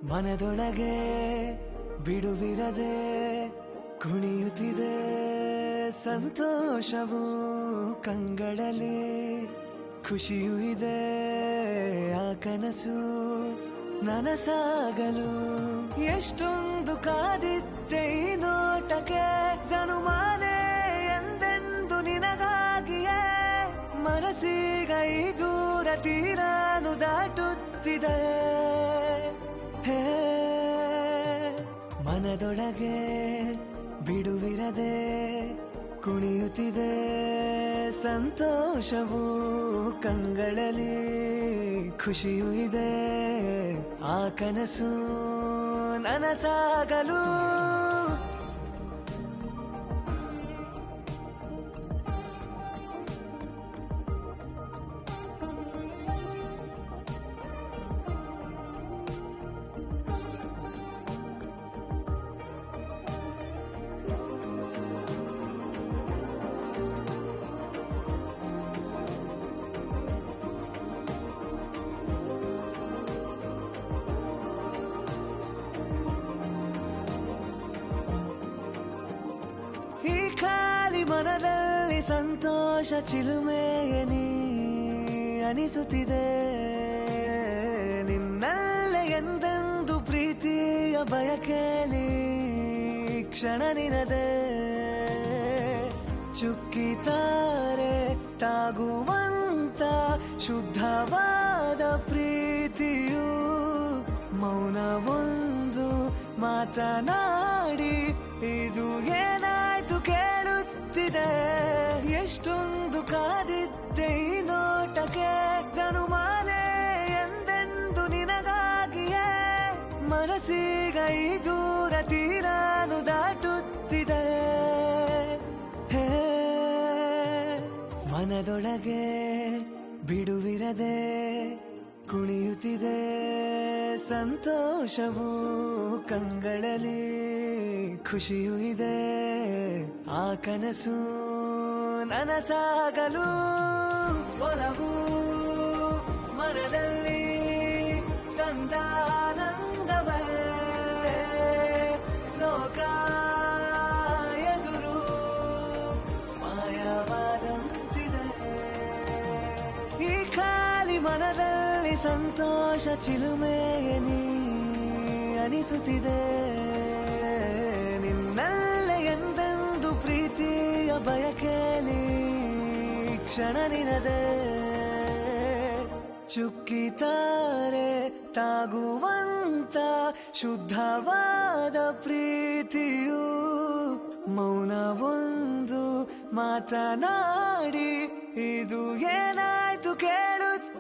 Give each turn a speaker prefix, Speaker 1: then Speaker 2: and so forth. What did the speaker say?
Speaker 1: ಮನದೊಳಗೆ ಬಿಡುವಿರದೆ ಕುಣಿಯುತ್ತಿದೆ ಸಂತೋಷವು ಕಂಗಳಲ್ಲಿ ಖುಷಿಯೂ ಇದೆ ಆ ಕನಸು ನನಸಾಗಲು ಎಷ್ಟೊಂದು ಕಾದಿದ್ದೆ ಈ ನೋಟಕ್ಕೆ ಜನುಮಾನೆ ಎಂದೆಂದು ನಿನಗಾಗಿಯೇ ಮನಸ್ಸೀಗ ಈ ದೂರ ತೀರಾನು ದಾಟುತ್ತಿದೆ ಹೇ ಮನದೊಳಗೆ ಬಿಡುವಿರದೆ ಕುಣಿಯುತ್ತಿದೆ ಸಂತೋಷವು ಕಂಗಳಲ್ಲಿ ಖುಷಿಯೂ ಇದೆ ಆ ಕನಸು ನನಸಾಗಲು ಈ ಖಾಲಿ ಮನದಲ್ಲಿ ಸಂತೋಷ ಚಿಲುಮೆಯನಿ ಅನಿಸುತ್ತಿದೆ ನಿನ್ನಲ್ಲೇ ಎಂದೆಂದು ಪ್ರೀತಿಯ ಬಯಕೆಲಿ ಕ್ಷಣ ನಿನದೆ ಚುಕ್ಕಿತಾರೆ ತಾಗುವಂತ ಶುದ್ಧವಾದ ಪ್ರೀತಿಯು ಮೌನವೊಂದು ಮಾತನಾಡಿ ಇದು ಏನಾಯ್ತು ಕೇಳುತ್ತಿದೆ ಎಷ್ಟೊಂದು ಕಾದಿದ್ದೆ ಈ ನೋಟಕ್ಕೆ ಜನುಮಾನೆ ಎಂದೆಂದು ನಿನಗಾಗಿಯೇ ಮನಸ್ಸೀಗ ಈ ದೂರ ತೀರಾನು ದಾಟುತ್ತಿದೆ ಹೇ ಮನದೊಳಗೆ ಬಿಡುವಿರದೆ ಕುಣಿಯುತ್ತಿದೆ ಸಂತೋಷವು ಕಂಗಳಲ್ಲಿ ಖುಷಿಯೂ ಇದೆ ಆ ಕನಸು ನನಸಾಗಲು ಒಲವು ಮನದಲ್ಲಿ ತಂದಾನಂದವೇ ಲೋಕ ಎದುರು ಮಾಯವಾದಂತಿದೆ ಈ ಖಾಲಿ ಮನದಲ್ಲಿ ಸಂತೋಷ ಚಿಲುಮೆಯನಿ ಅನಿಸುತ್ತಿದೆ ನಿನ್ನಲ್ಲೇ ಎಂದೆಂದು ಪ್ರೀತಿಯ ಬಯಕೆಲಿ ಕ್ಷಣ ನಿನದೆ ಚುಕ್ಕಿತಾರೆ ತಾಗುವಂತ ಶುದ್ಧವಾದ ಪ್ರೀತಿಯು ಮೌನವೊಂದು ಮಾತನಾಡಿ ಇದು ಏನಾಯ್ತು ಕೇಳುತ್ತ